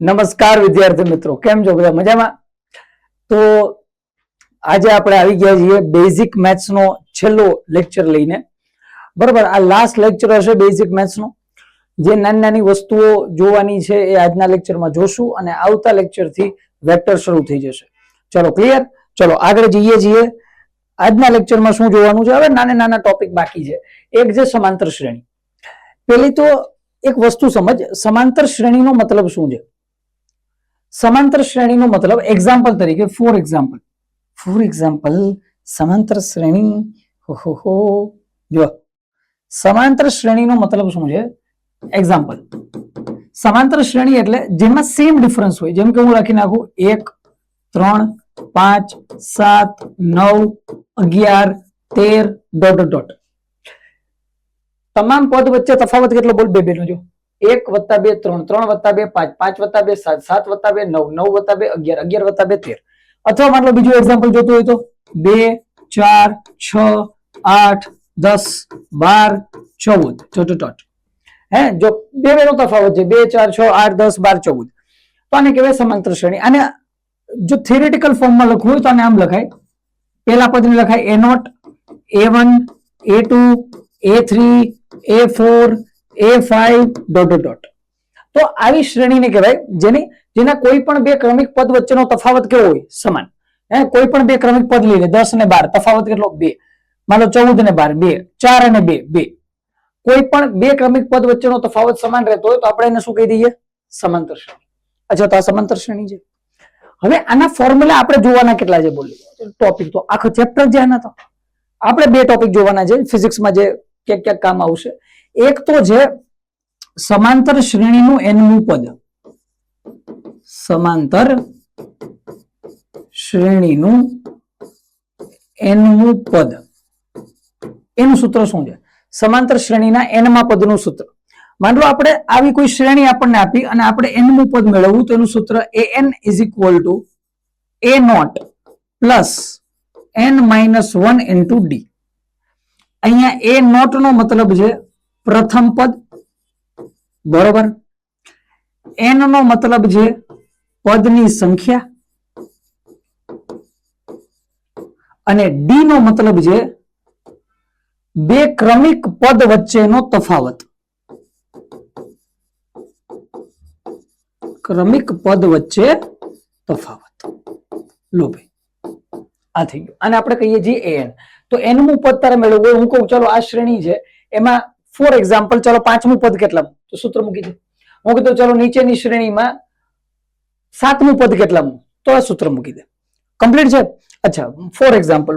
નમસ્કાર વિદ્યાર્થી મિત્રો, કેમ છો? બધા મજામાં? તો આજે આપણે આવી ગયા છીએ બેઝિક મેથ્સ નો છેલ્લો લેક્ચર લઈને. બરાબર, આ લાસ્ટ લેક્ચર હશે બેઝિક મેથ્સ નો. જે નાની નાની વસ્તુઓ જોવાની છે એ આજના લેક્ચરમાં જોશું અને આવતા લેક્ચર થી વેક્ટર શરૂ થઈ જશે. ચલો ક્લિયર? ચલો આગળ જઈએ છીએ. આજના લેક્ચરમાં શું જોવાનું છે? હવે નાના નાના ટોપિક બાકી છે. એક છે સમાંતર શ્રેણી. પેલી તો એક વસ્તુ સમજ, સમાંતર શ્રેણીનો મતલબ શું છે? સમાંતર શ્રેણીનો મતલબ એક્ઝામ્પલ તરીકે ફોર એક્ઝામ્પલ સમાંતર શ્રેણી. જો સમાંતર શ્રેણીનો મતલબ શું છે? એક્ઝામ્પલ, સમાંતર શ્રેણી એટલે જેમાં સેમ ડિફરન્સ હોય. જેમ કે હું લખી નાખું 1 3 5 7 9 11 13 ડોટ ડોટ. તમામ પદ વચ્ચે તફાવત કેટલો? બોલ, 2 નો. જો 1 + 2 3 3 + 2 5 5 + 2 7 7 + 2 9 9 + 2 11 11 + 2 13. અથવા માનો બીજું એક્ઝામ્પલ જોતું હોય તો 2 4 6 8 10 12 14 ડોટ ડોટ. જો 2 નો તફાવત છે, 2 4 6 8 10 12 14, તો આને કહેવાય સમાંતર શ્રેણી. અને જો થિયરેટિકલ ફોર્મમાં લખવું હોય તો આને આમ લખાય. પહેલા પદને લખાય A0 A1 A2 A3 A4 A5 dot dot. તો આવી શ્રેણીને કહેવાય જેના કોઈ પણ બે ક્રમિક પદ વચ્ચેનો તફાવત કેવો હોય? સમાન. કોઈ પણ બે ક્રમિક પદ લઈ લે, 10 અને 12, તફાવત કેટલો? 2. માનો 14 અને 12 2, 4 અને 2 2. કોઈ પણ બે ક્રમિક પદ વચ્ચેનો તફાવત સમાન રહેતો હોય તો આપણે એને શું કહી દઈએ? સમાંતર શ્રેણી. અચ્છા, તો આ સમાંતર શ્રેણી છે. હવે આના ફોર્મ્યુલા આપણે જોવાના કેટલા છે? બોલી ટોપિક તો આખો ચેપ્ટર છે આના. તો આપણે 2 ટોપિક જોવાના છે ફિઝિક્સમાં જે ક્યાંક ક્યાંક કામ આવશે. એક તો છે સમાંતર શ્રેણીનું nમું પદ. સમાંતર શ્રેણીનું nમું પદ, એનું સૂત્ર શું છે? સમાંતર શ્રેણીના nમા પદનું સૂત્ર. માન લો આપણે આવી કોઈ શ્રેણી આપણને આપી અને આપણે nમું પદ મેળવવું, તો એનું સૂત્ર an = a0 plus n - 1 * d. અહીંયા a0 નો મતલબ છે પ્રથમ પદ, બરોબર. n નો મતલબ છે પદની સંખ્યા અને d નો મતલબ છે બે ક્રમિક પદ વચ્ચેનો તફાવત. ક્રમિક પદ વચ્ચે તફાવત. લો ભાઈ, આ થઈ ગયું. અને આપણે કહીએ છીએ an. તો nમું પદ તારે મેળવવું હોય, હું કહું ચાલો આ શ્રેણી છે, એમાં ફોર એક્ઝામ્પલ ચાલો 5મું પદ કેટલામું? તો સૂત્ર મૂકી દે. હું કીધું ચાલો નીચેની શ્રેણીમાં 7મું પદ કેટલામું? તો આ સૂત્ર મૂકી દે. કમ્પ્લીટ છે. અચ્છા, ફોર એક્ઝામ્પલ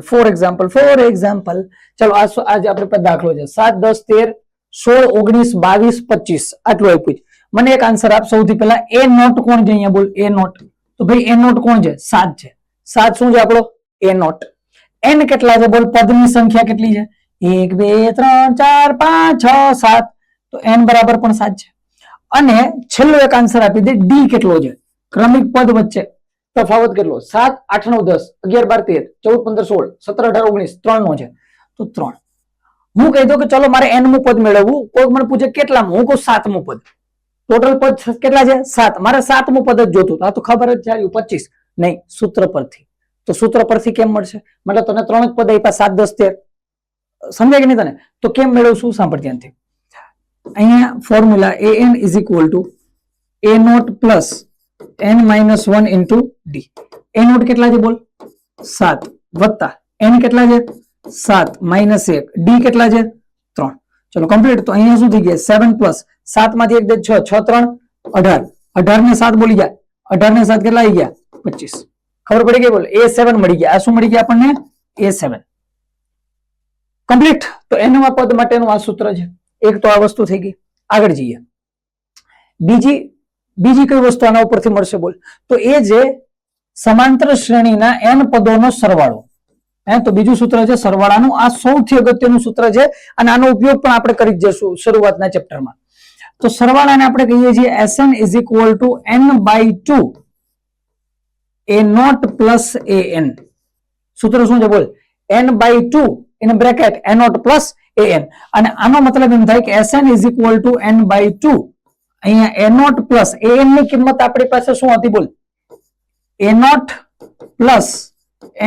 ચાલો આજે આપણે દાખલો છે 7 10 13 16 19 22 25, આટલું આપ્યું છે. મને એક આન્સર આપ. સૌથી પહેલા a0 કોણ છે? અહીંયા બોલ a0. તો ભાઈ a0 કોણ છે? 7 છે. 7 શું છે આપણો? a0. n કેટલા છે? બોલ, પદની સંખ્યા કેટલી છે? 1 2 3 4 5 6 7. તો n બરાબર પણ 7 છે. અને છેલ્લો એક આન્સર આપી દે, d કેટલો છે? ક્રમિક પદ વચ્ચે તફાવત કેટલો? 7 8 9 10 11 12 13 14 15 16 17 18 19, 3 નો છે. તો 3. હું કહી દઉં કે ચલો મારે nમું પદ મેળવવું. કોઈ મને પૂછે કેટલામું? હું કહું 7મું પદ. ટોટલ પદ કેટલા છે? 7. મારે 7મું પદ જ જોતું. આ તો ખબર જ છે 25. નહીં, સૂત્ર પરથી. તો સૂત્ર પરથી કેમ મળશે? મતલબ તને 3 જ પદ આપ્યા, 7 10 13. સમજાય કે નહીં તને? તો કેમ મેળવશું? સાંભળ ધ્યાનથી. અહીંયા formula an = a0 plus n - 1 * d. a0 કેટલા છે? બોલ 7 વત્તા n કેટલા છે? 7 - 1, d કેટલા છે? 3. ચલો કમ્પ્લીટ. તો અહીંયા શું થઈ ગયા? 7 પ્લસ 7 માંથી 1 6 6 3 18. 18 ને 7 બોલી ગયા. 18 ને 7 કેટલા આવી ગયા? 25. ખબર પડી ગઈ? બોલ a7 મળી ગયા. આ શું મળી ગયા આપણને? a7. કમ્પ્લીટ. તો nમા પદ માટેનું આ સૂત્ર છે. એક તો આ વસ્તુ થઈ ગઈ. આગળ જઈએ. બીજી કઈ વસ્તુ આના ઉપરથી મળશે? બોલ. તો એ જે સમાંતર શ્રેણીના n પદોનો સરવાળો. તો બીજું સૂત્ર છે સરવાળાનું. આ સૌથી અગત્યનું સૂત્ર છે અને આનો ઉપયોગ પણ આપણે કરી જઈશું શરૂઆતના ચેપ્ટરમાં. તો સરવાળાને આપણે કહીએ છીએ Sn = n/2 a0 plus an. સૂત્ર શું છે? બોલ n/2 in bracket a0 plus an. અને આનો મતલબ એમ થાય કે Sn = n/2 અહીંયા એ નોટ પ્લસ એન ની કિંમત આપણી પાસે શું હતી બોલ, a not plus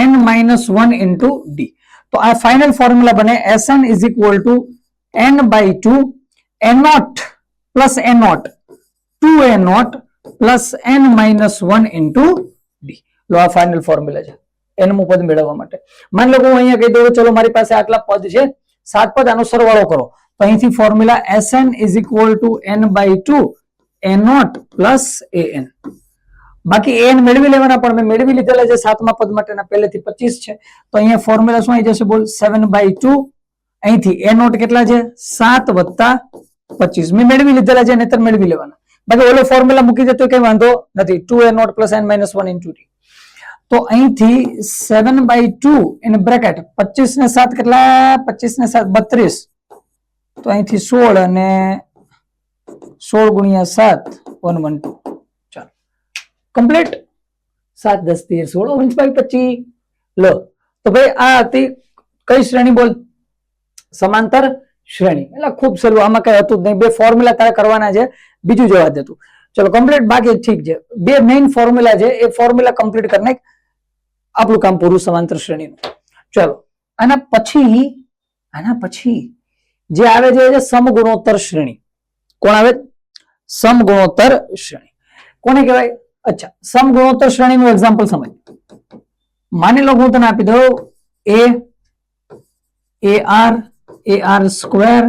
n minus 1 into d. તો આ ફાઇનલ ફોર્મ્યુલા બને Sn is equal to n by 2 a not plus a nought 2 a not plus n minus 1 into d. લો આ ફાઇનલ ફોર્મ્યુલા છે n મુ પદ મેળવવા માટે. માની લો હું અહીંયા કહી દઉં ચલો મારી પાસે આટલા પદ છે 7 પદ, આનો સરવાળો કરો તો અહીંથી formula Sn is equal to n by 2 a not plus an. બાકી an મેળવી લેવાના, પણ મેં મેળવી લીધેલા છે 7મા પદ માટેના પહેલેથી 25 છે. તો અહીંયા ફોર્મ્યુલા શું આવી જશે બોલ, 7 બાય 2 અહીંથી એ નોટ કેટલા છે 7 વત્તા 25 મેં મેળવી લીધેલા છે, નહીતર મેળવી લેવાના. બાકી ઓલો ફોર્મ્યુલા મૂકી દે તો કઈ વાંધો નથી, 2 a not plus n minus 1 into d. તો અહીંથી 7 બાય 2 ઇન બ્રેકેટ 25 ને 7 કેટલા, 25 ને 7 32. તો અહીંથી 16 અને 16 ગુણ્યા 7 112. ચાલો કમ્પ્લીટ. 7 10 13 16 19 25. લો તો ભાઈ આ હતી કઈ શ્રેણી બોલ, સમાંતર શ્રેણી. એટલે ખૂબ સહેલું, આમાં કઈ હતું જ નહીં. બે ફોર્મ્યુલા તારે કરવાના છે, બીજું જવા દેતું. ચલો કમ્પ્લીટ. બાકી ઠીક છે, બે મેઇન ફોર્મ્યુલા છે, એ ફોર્મ્યુલા કમ્પ્લીટ કરીને આપણું કામ પૂરું સમાંતર શ્રેણીનું. ચલો આના પછી જે આવે છે સમગુણોત્તર શ્રેણી. કોણ આવે? સમગુણોત્તર શ્રેણી કોને કહેવાય? અચ્છા, સમગુણોત્તર શ્રેણીનું એક્ઝામ્પલ સમજ. માની લો હું તને આપી દઉં ar square,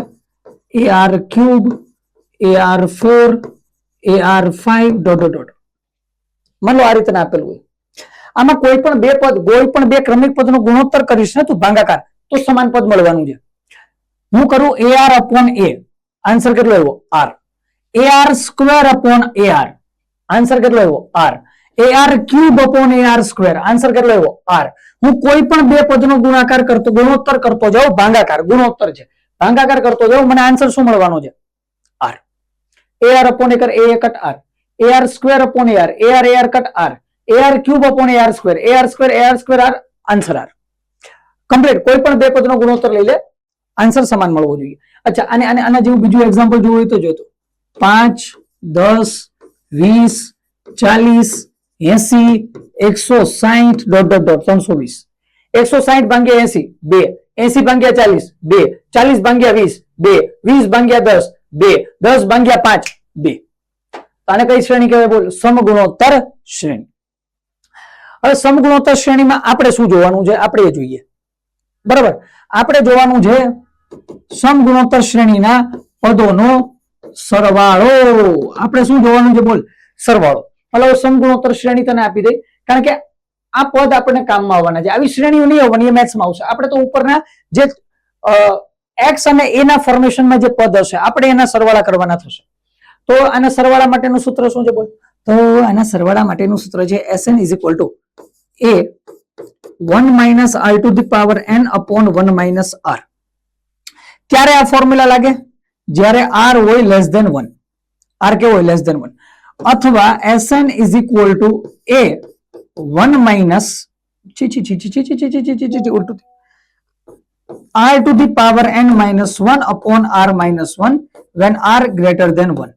ar cube, ar4, ar5 dot dot dot. માની લો આ રીતે આપેલું હોય. આમાં કોઈ પણ બે ક્રમિક પદનો ગુણોત્તર કરીશ ને તું ભાગાકાર, તો સમાન પદ મળવાનું છે. હું કરું ar અપોન a, આન્સર કેટલો આવ્યો r. ar square upon ar, answer કેટલો આવ્યો r. ar cube upon ar square, answer કેટલો આવ્યો r. હું કોઈ પણ બે પદનો ગુણોત્તર કરતો જાઉં, ભાગાકાર ગુણોત્તર છે, ભાગાકાર કરતો જાઉં, મને આન્સર શું મળવાનો છે r. ar upon ar, a cut r, ar square upon ar, ar cut r, ar cube upon ar square, ar square r, answer r. Complete. કોઈ પણ બે પદનો ગુણોત્તર લઈ લે, આન્સર સમાન મળવો જોઈએ. અચ્છા, અને આના જેવું બીજું એક્ઝામ્પલ જોવું હોય તો જોતો 5 10 20 40 80 160 ડોટ ડોટ ડોટ 320. 160 ભાગ્યા 80 2, 80 ભાગ્યા 40 2, 40 ભાગ્યા 20 2, 20 ભાગ્યા 10 2, 10 ભાગ્યા 5 2. આને કઈ શ્રેણી કહેવાય બોલ? સમગુણોત્તર શ્રેણી. હવે સમગુણોત્તર શ્રેણીમાં આપણે શું જોવાનું છે? આપણે એ જોઈએ. બરાબર, આપણે જોવાનું છે સમગુણોત્તર શ્રેણીના પદોનો સરવાળો. આપણે શું જોવાનું છે બોલ? સરવાળો. એટલે સમગુણોત્તર શ્રેણી તને આપી દે, કારણ કે આ પદ આપણને કામમાં આવવાના છે. આવી શ્રેણીઓ નહીં આવવાની, એ મેથ્સમાં આવશે. આપણે તો ઉપરના જે એક્સ અને એ ના ફોર્મેશનમાં જે પદ હશે, આપણે એના સરવાળા કરવાના થશે. તો આના સરવાળા માટેનું સૂત્ર શું છે બોલ? તો આના સરવાળા માટેનું સૂત્ર છે Sn is equal to a 1 minus r to the power n upon 1 minus r. ક્યારે આ ફોર્મ્યુલા લાગે? જ્યારે r હોય લેસ ધેન 1. r કેવો હોય? Less than 1. અથવા Sn is equal to a 1 minus r to the power n minus 1 upon r minus 1 when r greater than 1.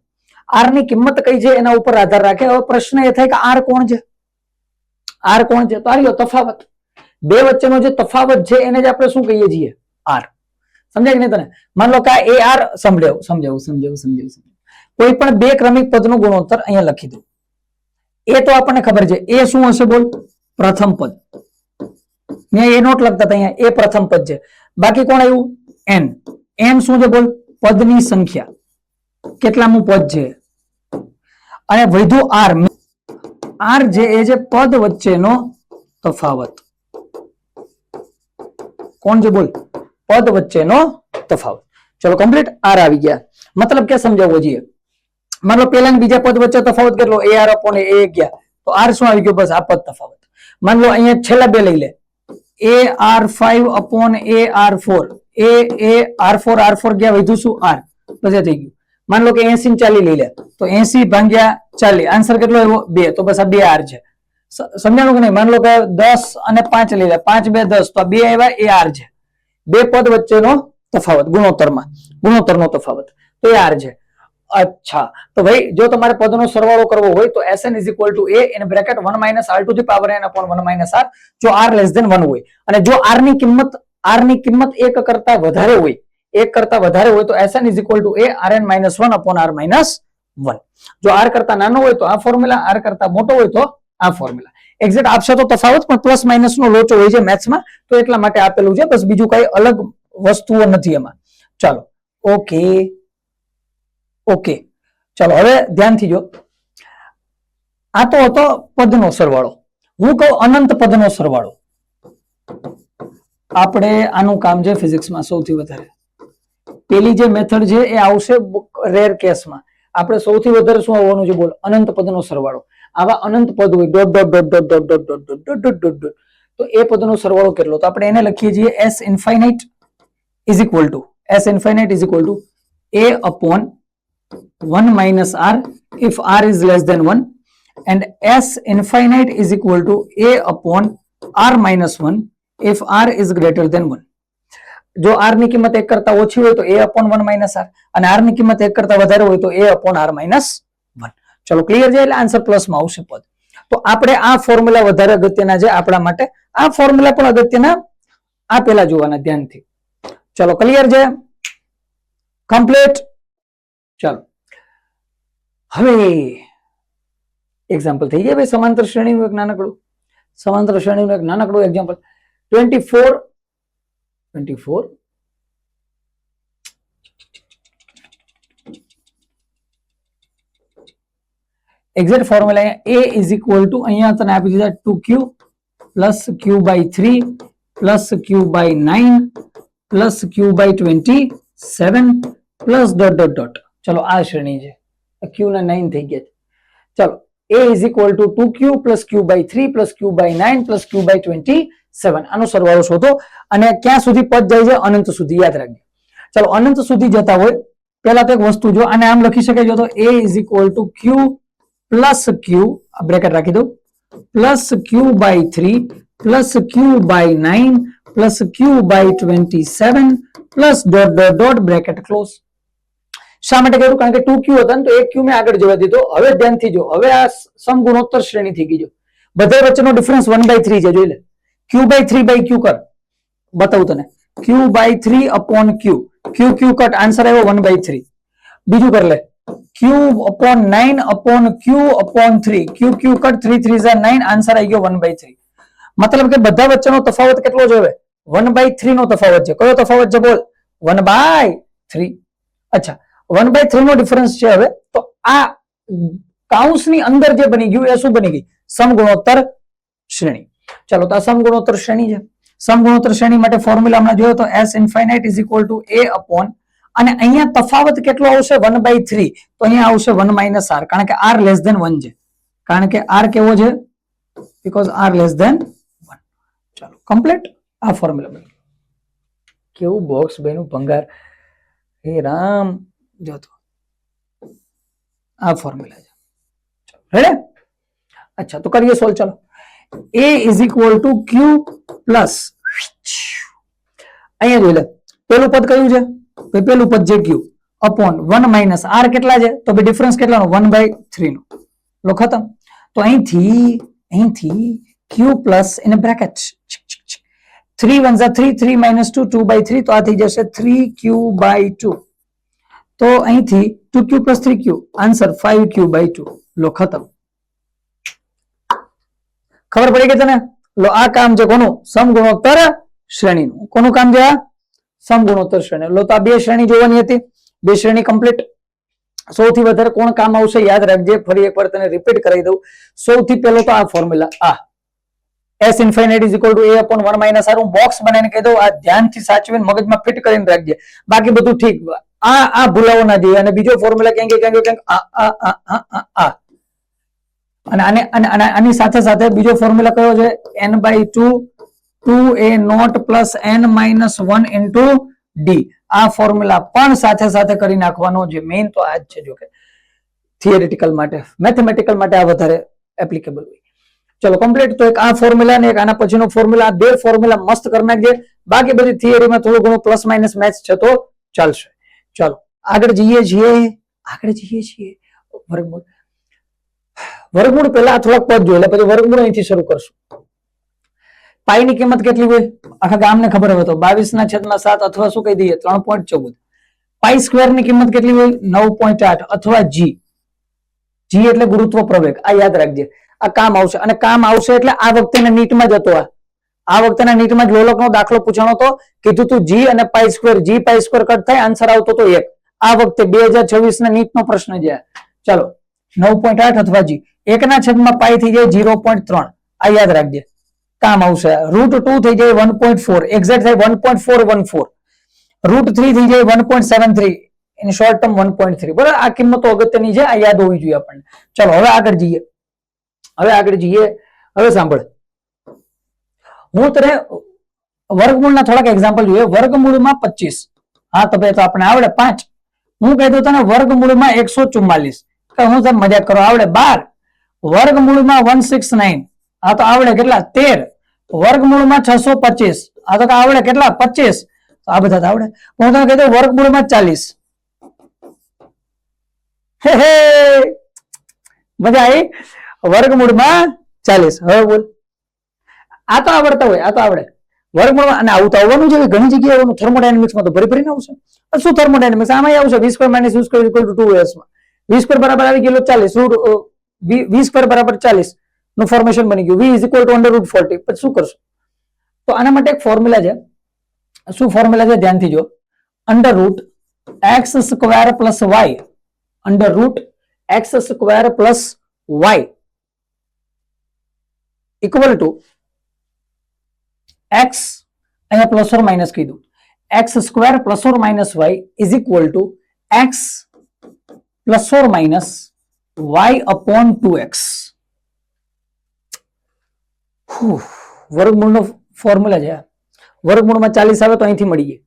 r ની કિંમત કઈ છે એના ઉપર આધાર રાખે. હવે પ્રશ્ન એ થાય કે r કોણ છે? r કોણ છે? તો આ તફાવત, બે વચ્ચેનો જે તફાવત છે એને જ આપણે શું કહીએ છીએ? r. સમજાય કે નહીં તને? માન લો કે ar, સમજાવું. કોઈ પણ બે ક્રમિક પદનો ગુણોત્તર અહીંયા લખી દઉં. એ તો આપણને ખબર છે, એ શું હશે બોલ? પ્રથમ પદ. મેં એ નોટ લખતા હતા, અહીંયા એ પ્રથમ પદ છે. બાકી કોણ આવ્યું? n. n શું છે બોલ? પદની સંખ્યા, કેટલામું પદ છે. અને વધુ r, r જે એ છે પદ વચ્ચેનો તફાવત. કોણ છે બોલ? પદ વચ્ચેનો તફાવત. ચલો કમ્પ્લીટ. r આવી ગયા. મતલબ કે સમજાવવો જોઈએ. માન લો પેલા બીજા પદ વચ્ચે તફાવત કેટલો? ar અપોન a ગયા, તો r શું આવી ગયો? બસ આ પદ તફાવત. માન લો અહીંયા છેલ્લા બે લઈ લે, ar5 અપોન ar4, r4 ગયા, વધુ શું? r. પછી થઈ ગયું. માન લો કે 80 ને 40 લઈ લે, તો 80 ભાગ્યા 40, આન્સર કેટલો આવ્યો? 2. તો બસ આ 2r છે. સમજાણું કે નહીં? માન લો કે 10 અને 5 લઈ લે, 5 2 10, તો આ 2 આવ્યા, એ r છે. બે પદ વચ્ચેનો તફાવત ગુણોત્તરનો તફાવત, તો એ r છે. અચ્છા, તો ભાઈ જો તમારે પદનો સરવાળો કરવો હોય તો Sn is equal to a in bracket 1 minus r to the power n upon 1 minus r, જો r less than 1 હોય અને જો r ની કિંમત 1 કરતા વધારે હોય તો Sn is equal to a rn minus 1 upon r minus 1. જો r કરતા નાનો હોય તો આ ફોર્મ્યુલા, r કરતા મોટો હોય તો આ ફોર્મ્યુલા. એક્ઝેક્ટ આપશે તો તફાવત, પણ પ્લસ માઇનસ નો લોચો હોય છે મેથ્સમાં, તો એટલા માટે આપેલું છે, બસ બીજું કઈ અલગ વસ્તુઓ નથી એમાં. ચાલો, ઓકે ચાલો હવે ધ્યાનથી જો. આ તો હતો પદનો સરવાળો. હું કહું અનંત પદનો સરવાળો. આપણે આનું કામ છે ફિઝિક્સમાં સૌથી વધારે. પેલી જે મેથડ છે એ આવશે રેર કેસમાં. આપણે સૌથી વધારે શું આવવાનું છે બોલ? અનંત પદનો સરવાળો. આવા અનંત પદ હોય dot dot dot dot dot dot dot dot dot dot dot, તો એ પદનો સરવાળો કેટલો? તો આપણે એને લખીએ છીએ s infinite is equal to a upon 1 minus r if r is less than 1, and s infinite is equal to a upon r minus 1 if r is greater than 1. જો r ની કિંમત 1 કરતા ઓછી હોય તો a upon 1 minus r, અને r ની કિંમત 1 કરતા વધારે હોય તો a upon r minus 1. ચલો ક્લિયર છે, એટલે આન્સર પ્લસ માં આવશે પદ. તો આપણે આ ફોર્મ્યુલા વધારે અગત્યના છે આપણા માટે. આ ફોર્મ્યુલા પણ અગત્યના, આ પેલા જોવાના ધ્યાનથી. ચલો ક્લિયર છે, કમ્પ્લીટ. ચાલો હવે એક્ઝામ્પલ થઈ ગયા ભાઈ. સમાંતર શ્રેણીનું એક નાનકડું example. 24 exact formula a is equal to, અહીંયા તને આપી દીધા 2q plus q by 3 plus q by 9 plus q by 27 plus dot dot dot. ચલો આ શ્રેણી છે, q ના 9 થઈ ગયા છે. ચલો a is equal to 2q plus q by 3 plus q by 9 plus q by 27. આનો સરવાળો શોધો. અને ક્યાં સુધી પદ જાય છે? અનંત સુધી, યાદ રાખજો. ચલો અનંત સુધી જતા હોય પહેલા તો એક વસ્તુ જો, આને આમ લખી શકાય જો, તો a is equal to q plus q, bracket રાખી દો, plus q by 3 plus q by 9 plus q by 27 plus dot dot dot bracket close. શા માટે કર્યું? કારણ કે 2q હતા ને તો એક q મેં આગળ જવા દીધો. હવે ધ્યાનથી જો, હવે આ સમગુણોત્તર શ્રેણી થઈ ગઈ. જો બધા વચ્ચેનો ડિફરન્સ 1/3 છે, જોઈ લે. q by 3 by q કર, બતાવું તને. q by 3 upon q, q cut, answer આવ્યો 1/3. બીજું કર લે, q upon 9 upon q upon 3, q cut, 3 3 is 9, answer આવી ગયો 1/3. મતલબ કે બધા વચ્ચેનો તફાવત કેટલો છે? હવે 1/3 નો તફાવત છે. કયો તફાવત છે બોલ? 1/3. અચ્છા, 1/3 નો ડિફરન્સ છે. હવે તો આ કૌંસની અંદર જે બની ગયું એ શું બની ગઈ? સમગુણોત્તર શ્રેણી. ચલો તો આ સમગુણોત્તર શ્રેણી છે. સમગુણોત્તર શ્રેણી માટે ફોર્મ્યુલા હમણાં જોયો તો s infinite is equal to a upon, અને અહીંયા તફાવત કેટલો આવશે? 1/3. તો અહીંયા આવશે 1 minus r, કારણ કે r less than 1 છે. કારણ કે r કેવો છે? because r less than 1. ચાલો કમ્પ્લીટ. આ ફોર્મ્યુલા બની. કેવું બોક્સ બન્યું ભંગાર, હે રામ. જો તો આ ફોર્મ્યુલા છે. રેડી? અચ્છા, તો કરીએ સોલ્વ. ચાલો, a is equal to q plus, અહીંયા જોઈ લે, પેલું પદ કયું છે? પેલું પદ છે q upon 1 minus r કેટલા છે? તો ભાઈ ડિફરન્સ કેટલાનો? 1/3 નો. લો ખતમ. તો અહીંથી q plus in a bracket 3 1 3, 3 minus 2, 2/3, તો આ થઈ જશે 3q by 2. તો અહીંથી 2q plus 3q, answer 5q by 2. લો ખતમ. ખબર પડી ગઈ તને? લો આ કામ છે કોનું? સમગુણોત્તર શ્રેણીનું. કોનું કામ છે? સમગુણોત્તર શ્રેણી. લો તો આ બે શ્રેણી જોવાની હતી, બે શ્રેણી કમ્પ્લીટ. સૌથી વધારે કોણ કામ આવશે યાદ રાખજે, ફરી એકવાર તને રિપીટ કરી દઉં. સૌથી પહેલો તો આ ફોર્મ્યુલા, આ s infinite is equal to a upon 1 minus r. હું બોક્સ બનાવીને કહી દઉં, આ ધ્યાનથી સાચવીને મગજમાં ફિટ કરીને રાખજે, બાકી બધું ઠીક. આ ભૂલાવો ના જોઈએ. અને બીજો ફોર્મ્યુલા ક્યાંક આ, અને આની સાથે સાથે બીજો ફોર્મ્યુલા કયો છે? n/2 2a naught plus n minus 1 into d. આ ફોર્મ્યુલા પણ સાથે સાથે કરી નાખવાનો છે. મેઇન તો આ જ છે. જો કે થિયરેટિકલ માટે, મેથેમેટિકલ માટે આ વધારે એપ્લિકેબલ હોય. ચલો કમ્પ્લીટ. તો એક આ ફોર્મ્યુલા ને એક આના પછીનો ફોર્મ્યુલા, આ બે ફોર્મ્યુલા મસ્ત કરી નાખજે. બાકી બધી થિયરીમાં થોડું ઘણું પ્લસ માઇનસ મેથ્સ છે તો ચાલશે. ચાલો આગળ જઈએ છીએ. આગળ જઈએ છીએ વર્ગમૂળ. વર્ગમૂળ પહેલા થોડાક પદ જોઈ લે, પછી વર્ગમૂળ અહીંથી શરૂ કરશું. પાઈ ની કિંમત કેટલી હોય આખા ગામને ખબર હોય તો 22/7 અથવા શું કહી દઈએ 3.14. પાઈ સ્ક્વેર ની કિંમત કેટલી હોય 9.8 અથવા જી. જી એટલે ગુરુત્વ પ્રવેગ. આ યાદ રાખજે, આ કામ આવશે. અને કામ આવશે એટલે આ વખતે નીટમાં જ હતો. આ વખતેના નીટમાં જ લોલકનો દાખલો પૂછાણો હતો. કીધું તું જી અને પાઈ સ્ક્વેર, જી પાઈ સ્ક્વેર કટ થાય, આન્સર આવતો તો 1. આ વખતે 2026 ના નીટનો પ્રશ્ન છે. ચાલો 9.8 અથવા જી. 1/પાઈ થઈ જાય 0.3. આ યાદ રાખજે, કામ આવશે. √2 થઈ જાય 1.4, એક્ઝેક્ટ થાય 1.414. √3 થઈ જાય 1.73, ઇન શોર્ટ ટર્મ 1.3. બરાબર, આ કિંમતો અગત્યની છે, આ યાદ હોવી જોઈએ આપણને. ચલો હવે આગળ જઈએ. હવે સાંભળ, હું તને વર્ગમૂળના થોડાક એક્ઝામ્પલ જોઈએ. વર્ગમૂળમાં 25, હા તો ભાઈ તો આપણે આવડે 5. હું કહી દઉં તને વર્ગમૂળમાં 144, હું તમે મજાક કરો, આવડે 12. વર્ગમૂળમાં 169, આ તો આવડે કેટલા 13. વર્ગમૂળમાં 625, આ તો આવડે કેટલા 25. આ બધા તો આવડે. હું તને કહી દઉં વર્ગમૂળમાં 40. મજા આવી. વર્ગમૂળમાં 40. હવે બોલ, આ તો આવડતા હોય, આ તો આવડે. વર્ગમૂળમાં અને આવું તો આવવાનું છે. ઘણી જગ્યાએ આવવાનું. થર્મોડાયનેમિક્સમાં તો ભરીને આવશે. શું થર્મોડાયનેમિક્સ? આમાં આવશે v² - u² = 2s માં v² બરાબર આવી ગયેલો 40, v² બરાબર 40 નું ફોર્મેશન બની ગયું. v = √40. પછી શું કરશું? તો આના માટે એક ફોર્મ્યુલા છે. શું ફોર્મ્યુલા છે ધ્યાનથી જો. √x² + y, √x² + y equal to x, અહીંયા પ્લસ ઓર માઇનસ કીધું, x² + y is equal to x + y/2x. વર્ગમૂળનો ફોર્મ્યુલા છે. વર્ગમૂળમાં 40 આવે તો અહીંથી મળી જાય.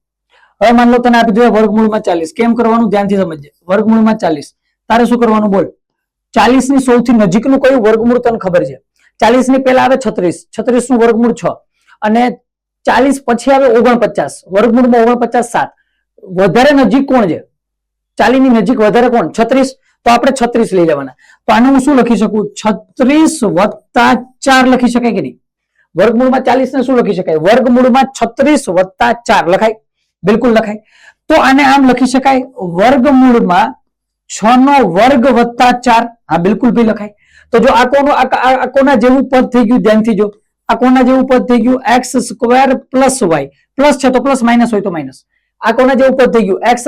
હવે માન લો તને આપી દો વર્ગમૂળમાં 40, કેમ કરવાનું ધ્યાનથી સમજજે. વર્ગમૂળમાં 40 તારે શું કરવાનું બોલ. 40 ની સૌથી નજીકનું કયું વર્ગમૂળ તને ખબર છે? 40 ની પહેલા આવે 36, 36 નું વર્ગમૂળ 6, અને 40 પછી આવે 49, વર્ગમૂળમાં 49 7. વધારે નજીક કોણ છે? 40 ની નજીક વધારે કોણ? 36. તો આપણે 36 લઈ લેવાના. તો આને હું શું લખી શકું? 36 + 4 લખી શકાય કે નહીં? વર્ગમૂળમાં 40 ને શું લખી શકાય? વર્ગમૂળમાં 36 + 4 લખાય. બિલકુલ લખાય. તો આને આમ લખી શકાય, વર્ગમૂળમાં 6² + 4. હા બિલકુલ ભી લખાય. તો જો આ કોના જેવું પદ થઈ ગયું? ધ્યાનથી જો, આ કોના જેવું પદ થઈ ગયું? x² + y. પ્લસ છે તો પ્લસ, માઇનસ હોય તો માઇનસ. આ કોના જેવું પદ થઈ ગયું? x²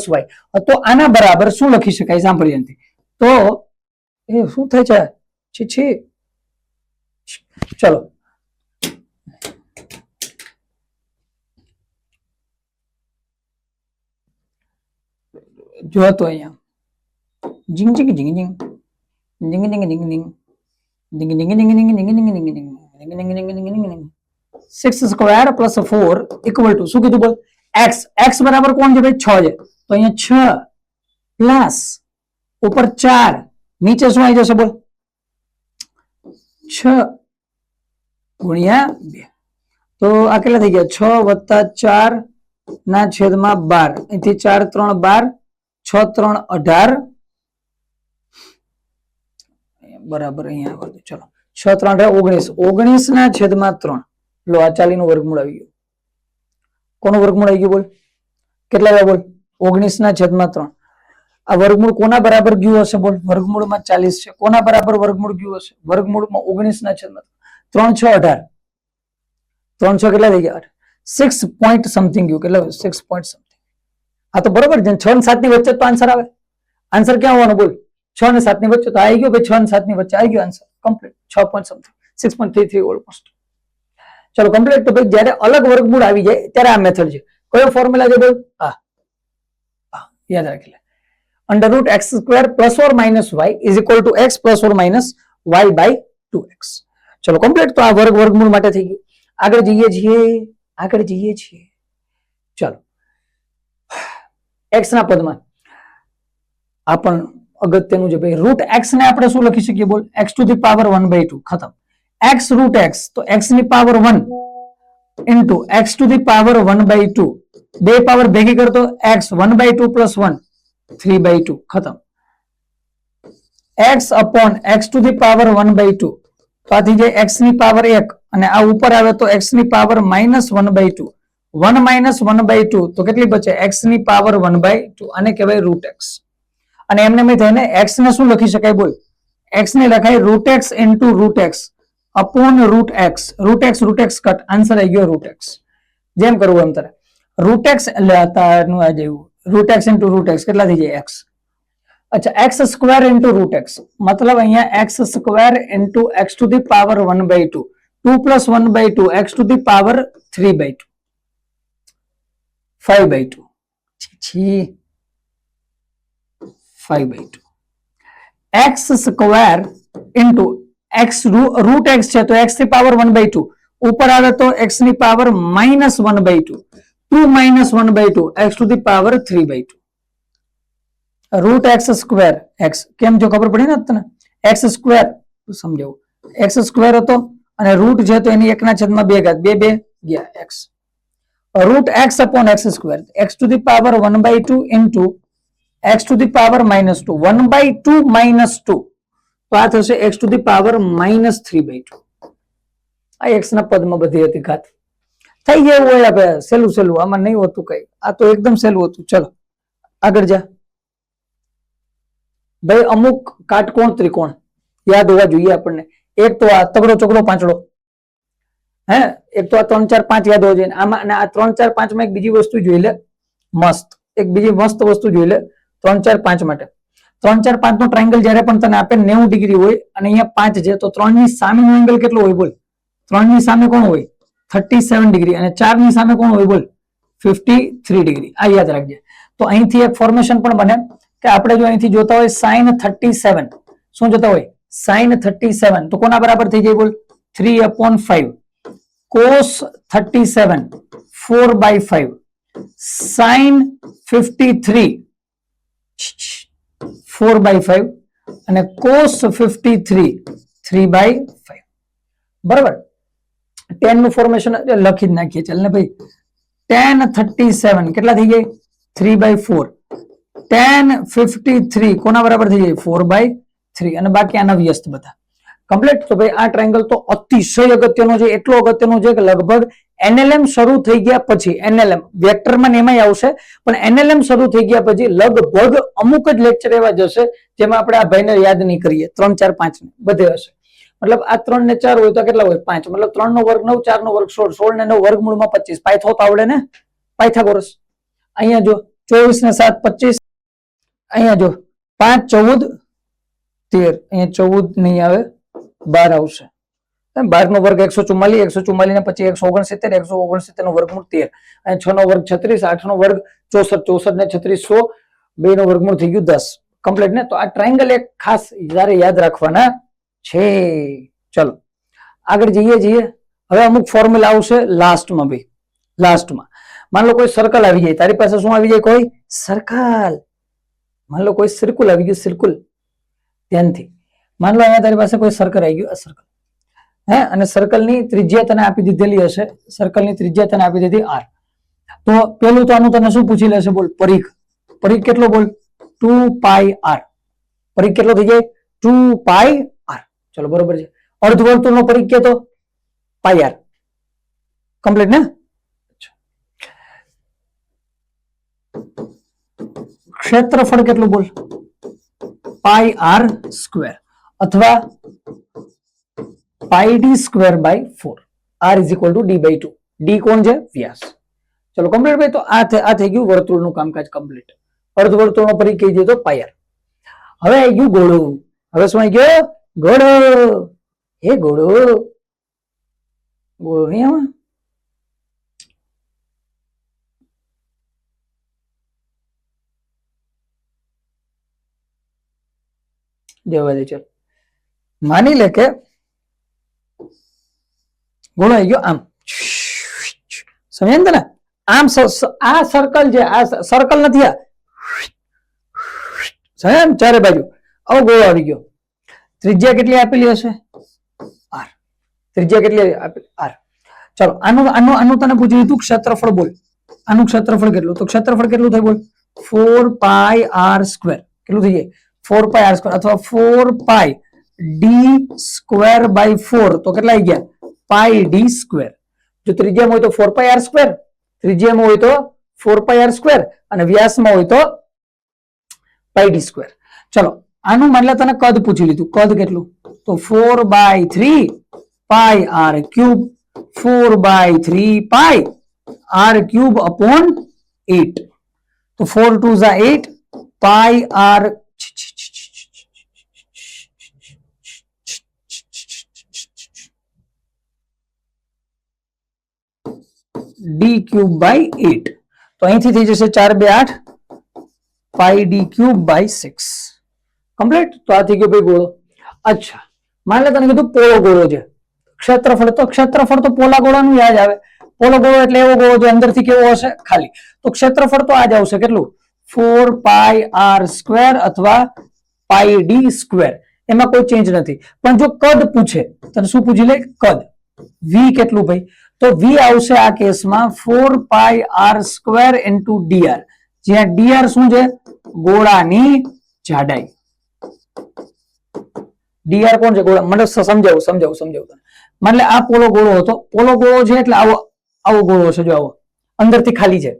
+ y. તો આના બરાબર શું લખી શકાય? સાંભળી ધ્યાનથી. તો એ શું થાય છે? ચલો જો તો અહીંયા જીંગ જીંગ જીંગ જીંગ જીંગ જીંગ જીંગ જીંગ જીંગ જીંગ જીંગ જીંગ જીંગ જીંગ જીંગ જીંગ 6² + 4 ઇક્વલ ટુ શું કીધું બોલ? x. x બરાબર કોણ છે ભાઈ? 6 છે. તો અહીંયા 6 પ્લસ ઉપર 4, નીચે શું આવી જશે બોલ? 6 ગુણ્યા 2. તો આ કેટલા થઈ ગયા? 6 + 4 ના છેદમાં 12. અહીંથી 4 3 12, 6 3 18 બરાબર. અહીંયા આવડે. ચલો 6 3 18 19 ના છેદમાં 3. લો આ 40 નું વર્ગમૂળ આવી ગયું. કોનું વર્ગમૂળ આવી ગયું બોલ? કેટલા આવ્યા બોલ? 19 ના છેદમાં 3. આ વર્ગમૂળ કોના બરાબર ગયું હશે બોલ? વર્ગમૂળમાં 40 છે. કોના બરાબર વર્ગમૂળ ગયું હશે? વર્ગમૂળમાં 19 ના છેદમાં 3 6 18. 3 6 કેટલા થઈ ગયા? 6 પોઈન્ટ સમથિંગ ગયું. કેટલા? 6 પોઈન્ટ સમથિંગ. આ તો બરોબર છે. 6 અને 7 ની વચ્ચે તો આન્સર આવે. આન્સર ક્યાં આવવાનો બોલ? 6 અને 7 ની વચ્ચે તો આવી ગયો ભાઈ. 6 અને 7 ની વચ્ચે આવી ગયો answer complete. 6 point something, 6.33 almost. ચલો કમ્પ્લીટ. તો ભાઈ જ્યારે અલગ વર્ગમૂળ આવી જાય ત્યારે આ મેથડ છે. કયો ફોર્મ્યુલા છે બોલ? હા યાદ રાખી લે. √x² + or - y is equal to x + or - y/2x. ચલો કમ્પ્લીટ. તો આ વર્ગમૂળ માટે થઈ ગયું. આગળ જઈએ છીએ. ચલો x ના પદમાં આ પણ અગત્યનું છે ભાઈ. √x ને આપણે શું લખી શકીએ બોલ? x⁻1/2. ખતમ. x √x, તો x ની પાવર 1 ઇન્ટુ x⁻1/2. બે પાવર ભેગી કરતો x 1/2 + 1 3/2 ખતમ. x upon x to the power 1/2 તો આ થઈ જાય x ની પાવર 1 અને આ ઉપર આવે તો x ની પાવર -1/2 1 -1/2 તો કેટલી બચે x ની પાવર 1/2 આને કહેવાય રૂટ x. અને એમને મેં થઈને x ને શું લખી શકાય બોલ x ને લખાય root x into root x upon root x cut answer આવી ગયો રૂટ x. જેમ કરવું એમ તારે રૂટ x નું આ જેવું root x into root x કેટલા થઈ જાય x. અચ્છા x square into root x મતલબ અહીંયા x square into x to the power 1/2 2 plus 1/2 x to the power 3/2 5/2 છી 5/2 x square into x root x છે તો x ની પાવર 1/2 ઉપર આવે તો x ની power -1/2 2 -1/2 x to the power 3/2 root x square x કેમ જો ખબર પડી ને તને x સ્ક્વેર સમજાવું x સ્ક્વેર હતો અને રૂટ છે તો એની 1/2 ઘાત 2 2 ગયા x root x upon x square x to the power 1/2 into x to the power -2 1/2 -2 તો આ થશે x ટુ ધી પાવર -3/2 આ x ના પદમાં બધી હતી ઘાત થઈ ગયું હોય આપણે સહેલું આમાં નહીં હોતું કઈ આ તો એકદમ સહેલું હતું. ચલો આગળ જા ભાઈ અમુક કાટકોણ ત્રિકોણ યાદ હોવા જોઈએ આપણને. એક તો આ તગડો ચોકડો પાંચડો હે એક તો આ 3 4 5 યાદ હોવા જોઈએ આમાં અને આ 3 4 5 માં એક બીજી વસ્તુ જોઈ લે મસ્ત એક બીજી મસ્ત વસ્તુ જોઈ લે 3 4 5 માટે 3 4 5 નો ટ્રાયંગલ જ્યારે પણ તને આપે 90 ડિગ્રી હોય અને અહીંયા 5 છે તો 3 ની સામેનો એંગલ કેટલો હોય બોલ 3 ની સામે કોણ હોય 37 ડિગ્રી અને 4 ની સામે કોણ હોય બોલ 53 ડિગ્રી આ યાદ રાખજે. તો અહીંથી એક ફોર્મેશન પણ બને કે આપણે જો અહીંથી જોતા હોય sin 37 શું જોતા હોય sin 37 તો કોના બરાબર થઈ જાય બોલ 3/5 cos 37 4/5 sin 53 4/5 અને cos 53 3/5 બરાબર. 10 નું ફોર્મેશન લખી જ નાખીએ ચાલ ને ભાઈ tan 37 કેટલા થઈ જાય 3/4 tan 53 કોના બરાબર થઈ જાય 4/3 અને બાકી આના વ્યસ્ત બધા કમ્પ્લીટ. તો ભાઈ આ ટ્રાયંગલ તો અતિશય અગત્યનો છે એટલો અગત્યનો છે કે લગભગ NLM શરૂ થઈ ગયા પછી NLM વેક્ટરમાં એમાંય આવશે પણ NLM શરૂ થઈ ગયા પછી લગભગ અમુક જ લેક્ચર એવા જશે જેમાં આપણે આ ભાઈને યાદ નહીં કરીએ 3 4 5 ને બધે હશે. મતલબ આ 3 ને 4 હોય તો કેટલા હોય 5 મતલબ 3 નો વર્ગ 9 4 નો વર્ગ 16 16 ને 9 વર્ગમૂળમાં 25 પાયથો તો આવડે ને પાયથાગોરસ. અહીંયા જો 24 ને 7 25 અહીંયા જો 5 14 13 અહીંયા 14 નહીં આવે 12 આવશે 12 નો વર્ગ 144 ને પછી 169 નો વર્ગમૂળ 13 અને 6 નો વર્ગ 36 8 નો વર્ગ 64 ને 36 100 2 નો વર્ગમૂળ થઈ ગયું 10 કમ્પ્લીટ ને. તો આ ટ્રાયંગલ એક ખાસ જયારે યાદ રાખવાના છે. ચલો આગળ જઈએ હવે અમુક ફોર્મ્યુલા આવશે લાસ્ટમાં ભાઈ લાસ્ટમાં માન લો કોઈ સર્કલ આવી જાય તારી પાસે શું આવી જાય કોઈ સર્કલ માન લો કોઈ સર્કલ આવી ગયું સર્કલ ધ્યાનથી માન લો અહીંયા તારી પાસે કોઈ સર્કલ આવી ગયું આ સર્કલ હે અને સર્કલ ની ત્રિજ્યા તને આપી દીધેલી હશે સર્કલ ની ત્રિજ્યા તને આપી દીધી r તો પેલું તો આનું તને શું પૂછી લેશે બોલ પરિઘ કેટલો બોલ 2πr પરિઘ કેટલો થઈ જાય 2πr ચલો બરોબર છે. અર્ધવર્તુળ નો પરિઘ કેતો πr કમ્પ્લીટ ને. ક્ષેત્રફળ કેટલું બોલ πr સ્ક્વેર અથવા πd square by 4 r is equal to d/2 d કોણ છે વ્યાસ. ચલો કમ્પ્લીટ ભાઈ. તો આ થઈ ગયું વર્તુળનું કામકાજ કમ્પ્લીટ. અર્ધવર્તુળનો પરિઘ કહી દીધો πr. હવે આવી ગયું ગોળો. હવે શું આવી ગયો ગોળો. એ ગોળો નહીં આમાં જવા દે. ચાલ માની લે કે ગોળો આવી ગયો આમ સમજ ને આમ આ સર્કલ છે આ સર્કલ નથી આ સમજ ચારે બાજુ આવો ગોળો આવી ગયો. ત્રિજ્યા કેટલી આપેલી હશે r ત્રિજ્યા કેટલી આપેલી r. ચલો આનું તને પૂછી લીધું ક્ષેત્રફળ બોલ આનું ક્ષેત્રફળ કેટલું તો ક્ષેત્રફળ કેટલું થાય બોલ 4 પાઈ આર સ્ક્વેર કેટલું થઈ જાય 4 પાઈ આર સ્ક્વેર અથવા 4 પાઈ ડી સ્ક્વેર બાય 4 તો કેટલા આવી ગયા પાઈ ડી સ્ક્વેર. જો ત્રિજ્યામાં હોય તો 4 પાઈ આર સ્ક્વેર, ત્રિજ્યામાં હોય તો 4 પાઈ આર સ્ક્વેર અને વ્યાસમાં હોય તો પાઈ ડી સ્ક્વેર. ચલો આનું માની લે તને કદ પૂછી લીધું, કદ કેટલું તો 4/3 pi r cube 4/3 pi r cube upon 8 તો 4 2 ઝા 8 pi r d cube by 8 તો અહીંથી થઈ જશે 4 2 8 pi d cube by 6 complete. તો આ થઈ ગયો ભાઈ ગોળો. અચ્છા માની લે તને કીધું પોલો ગોળો છે, ક્ષેત્રફળ તો ક્ષેત્રફળ તો પોલા ગોળાનું યાદ આવે. પોલો ગોળો એટલે એવો ગોળો જે અંદરથી કેવો હશે ખાલી, તો ક્ષેત્રફળ તો આ જ આવશે કેટલું 4 પાઈ આર સ્ક્વેર અથવા પાઈ ડી સ્ક્વેર, એમાં કોઈ ચેન્જ નથી. પણ જો કદ પૂછે તને શું પૂછી લે કદ વી કેટલું ભાઈ, તો વી આવશે આ કેસમાં 4 પાઈ આર સ્ક્વેર ઇન્ટુ ડીઆર, જ્યાં ડીઆર શું છે ગોળાની જાડાઈ. ડીઆર કોણ છે ગોળા, મને સમજાવું. એટલે આ પોલો ગોળો હતો, પોલો ગોળો છે એટલે આવો ગોળો છે, જો આવો અંદરથી ખાલી છે.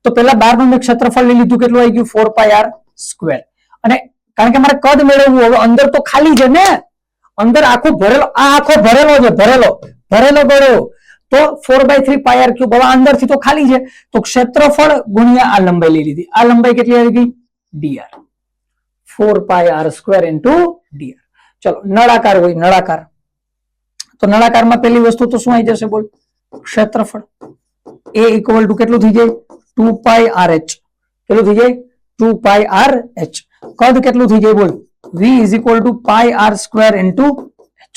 તો પેલા બારનું મેં ક્ષેત્રફળ લઈ લીધું, કેટલું આવી ગયું 4 પાઈ આર સ્ક્વેર. અને કારણ કે મારે કદ મેળવવું, હવે અંદર તો ખાલી છે ને, અંદર આખો ભરેલો, આ આખો ભરેલો છે, ભરેલો ગોળો તો 4/3 પાઈ આર ક્યુબ. હવે અંદરથી તો ખાલી છે તો ક્ષેત્રફળ ગુણ્યા આ લંબાઈ લઈ લીધી. આ લંબાઈ કેટલી આવી ગઈ ડીઆર 4 પાઈ આર સ્ક્વેર ઇન્ટુ ડીઆર. ચલો નળાકાર હોય, નળાકાર તો નળાકારમાં પહેલી વસ્તુ તો શું આવી જશે બોલ ક્ષેત્રફળ. એ ઇક્વલ ટુ કેટલું થઈ જાય 2 પાઈ આર એચ, કેટલું થઈ જાય 2 પાઈ આર એચ. કદ કેટલું થઈ જાય બોલ v is equal to pi r square into h.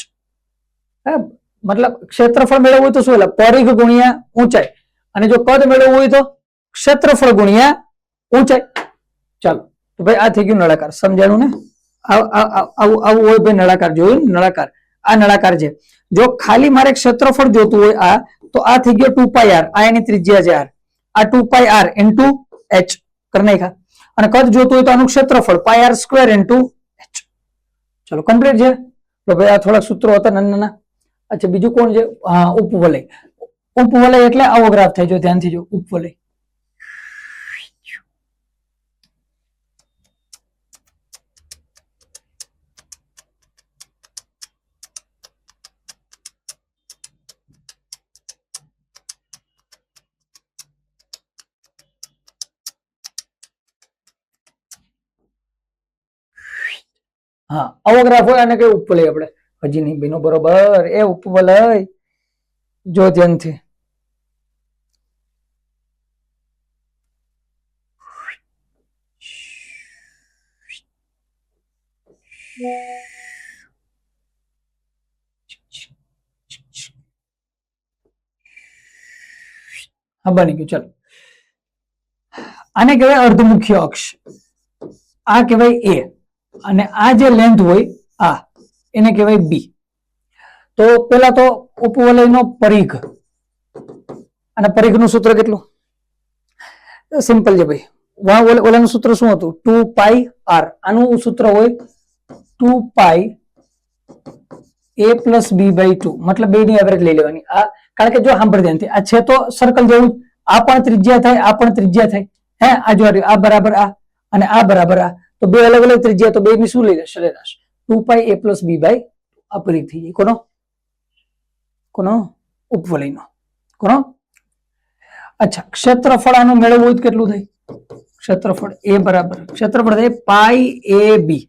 મતલબ ક્ષેત્રફળ મેળવવું હોય તો શું એટલે પરિઘ ગુણ્યા ઊંચાઈ, અને જો કદ મેળવવું હોય તો ક્ષેત્રફળ ગુણ્યા ઊંચાઈ. ચાલો તો ભાઈ આ થઈ ગયું નળાકાર, સમજાણું ને. આવું હોય ભાઈ નળાકાર, જોયું નળાકાર, આ નળાકાર છે. જો ખાલી મારે ક્ષેત્રફળ જોતું હોય આ તો આ થઈ ગયો 2 પાઈ આર, આ એની ત્રિજ્યા છે આર, આ 2 પાઈ આર ઇન્ટુ એચ કરી નાખ્યા. અને કદ જોતું હોય તો આનું ક્ષેત્રફળ પાઈ આર સ્ક્વેર ઇન્ટુ એચ. ચલો કમ્પ્લીટ છે. તો ભાઈ આ થોડાક સૂત્રો હતા નાના. અચ્છા બીજું કોણ છે, હા ઉપવલય. ઉપવલય એટલે આવો ગ્રાફ થાય, જો ધ્યાનથી જો ઉપવલય. હા આવો ગ્રાફ હોય અને કઈ ઉપવલય, આપણે હજી નહીં બેનો બરોબર, એ ઉપવલય જો ધ્યાનથી. હા બની ગયું. ચાલો આને કહેવાય અર્ધમુખ્ય અક્ષ, આ કહેવાય એ, અને આ જે લેન્થ હોય આ એને કહેવાય બી. તો પેલા તો ઉપવલયનો પરિઘ, અને પરિઘનું સૂત્ર કેટલું સિમ્પલ છે ભાઈ. ઓલાનું સૂત્ર શું હતું 2 પાઈ આર, આનું સૂત્ર હોય 2 પાઈ a પ્લસ બી બાય 2, મતલબ બે ની એવરેજ લઈ લેવાની. આ કારણ કે જો સાંભળ ધ્યાનથી, આ છે તો સર્કલ જેવું, આ પણ ત્રિજ્યા થાય, આ પણ ત્રિજ્યા થાય. હે આ જો આ બરાબર આ અને આ બરાબર આ, તો બે અલગ અલગ ત્રિજ્યા, તો બે ની શું લઈ લે સરેરાશ 2 પાઈ a પ્લસ બી બાય આ પરિઘ થઈ જાય. કોનો ઉપવલયનો, કોનો. અચ્છા ક્ષેત્રફળ આનું મેળવવું હોય કેટલું થાય, ક્ષેત્રફળ એ બરાબર ક્ષેત્રફળ થાય પાઈ એ બી,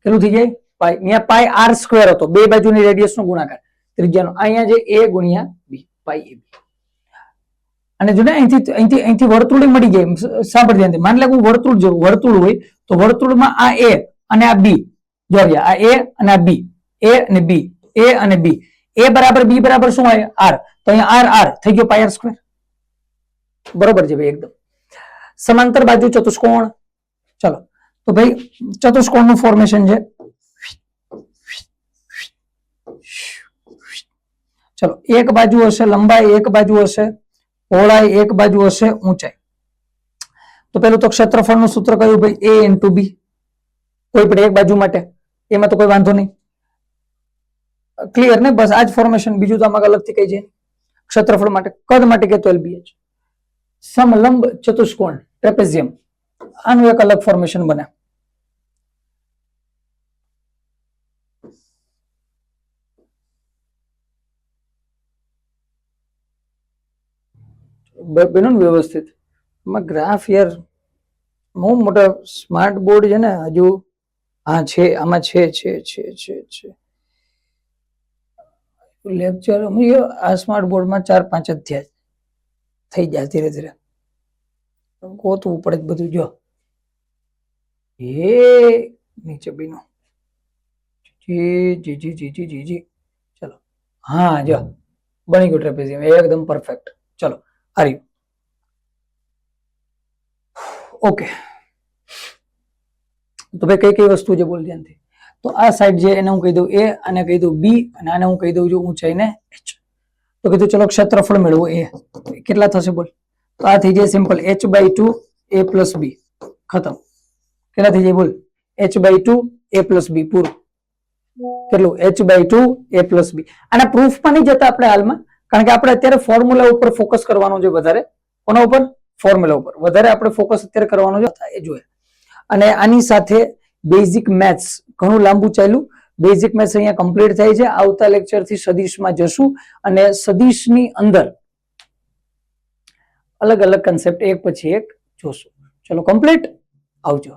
કેટલું થઈ જાય પાઈ. અહીંયા પાઈ આર સ્ક્વેર હતો, બે બાજુની રેડિયસ નો ગુણાકાર ત્રિજ્યાનો, અહીંયા જે એ ગુણ્યા બી પાઈ એ બી. અને જો ને અહીંથી વર્તુળ મળી જાય, સાંભળ ધ્યાનથી. માની લે હું વર્તુળ જેવું વર્તુળ હોય તો વર્તુળમાં આ એ અને આ બી, જો આ એ અને આ બી, એ અને બી, એ અને બી, એ બરાબર બી બરાબર શું હોય આર, તો અહીંયા આર આર થઈ ગયો પાઈ આર સ્ક્વેર. બરોબર છે ભાઈ એકદમ. સમાંતર બાજુ ચતુષ્કોણ, ચલો તો ભાઈ ચતુષ્કોણ નું ફોર્મેશન છે. ચલો એક બાજુ હશે લંબાઈ, એક બાજુ હશે પહોળાઈ, એક બાજુ હશે ઊંચાઈ. તો પેલું તો ક્ષેત્રફળનું સૂત્ર કયું ભાઈ? a into b. કોઈ પણ એક બાજુ માટે, એમાં તો કોઈ વાંધો નહીં. ક્લિયર ને? બસ આ જ ફોર્મેશન, બીજું તો આમાં અલગથી કઈ છે. ક્ષેત્રફળ માટે, કદ માટે કહેતો LBH. સમલંબ ચતુષ્કોણ ટ્રેપેઝિયમ, આનું એક અલગ ફોર્મેશન બને. બનો ને વ્યવસ્થિત. આમાં ગ્રાફ યાર બહુ મોટા સ્માર્ટ બોર્ડ છે ને હજુ. હા છે, આમાં છે છે છે છે છે લેક્ચર. આ સ્માર્ટ બોર્ડમાં 4-5 અધ્યાય થઈ જાય ધીરે ધીરે. ગોતવું પડે બધું. જો એ નીચે બીનું જી જી જી જી જી જી જી. ચલો હા, જો બની ગયું ટ્રેપેઝિયમ એકદમ પરફેક્ટ. ચલો આર્યું ઓકે. તો ભાઈ કઈ કઈ વસ્તુ છે બોલ ધ્યાનથી. તો આ સાઈડ છે એને હું કહી દઉં a, અને કહી દઉં b, અને આને હું કહી દઉં છું ઊંચાઈને h. તો કીધું ચલો ક્ષેત્રફળ મેળવો a. કેટલા થશે બોલ? તો આ થઈ જાય simple h/2 a plus b. ખતમ. કેટલા થઈ જાય બોલ? h/2 a પ્લસ b પૂરું. કેટલું? h/2 a plus b. આના પ્રૂફમાં નહીં જતા આપણે હાલમાં, કારણ કે આપણે અત્યારે ફોર્મ્યુલા ઉપર ફોકસ કરવાનું છે વધારે. કોના ઉપર? ફોર્મ્યુલા ઉપર વધારે આપણે ફોકસ અત્યારે કરવાનું છે એ જોઈએ. અને આની સાથે બેઝિક મેથ્સ ઘણું લાંબુ ચાલ્યું. બેઝિક મેથ્સ અહીંયા કમ્પ્લીટ થાય છે. આવતા લેક્ચર થી સદિશમાં જશું, અને સદિશની અંદર અલગ અલગ કન્સેપ્ટ એક પછી એક જોશું. ચલો કમ્પ્લીટ. આવજો.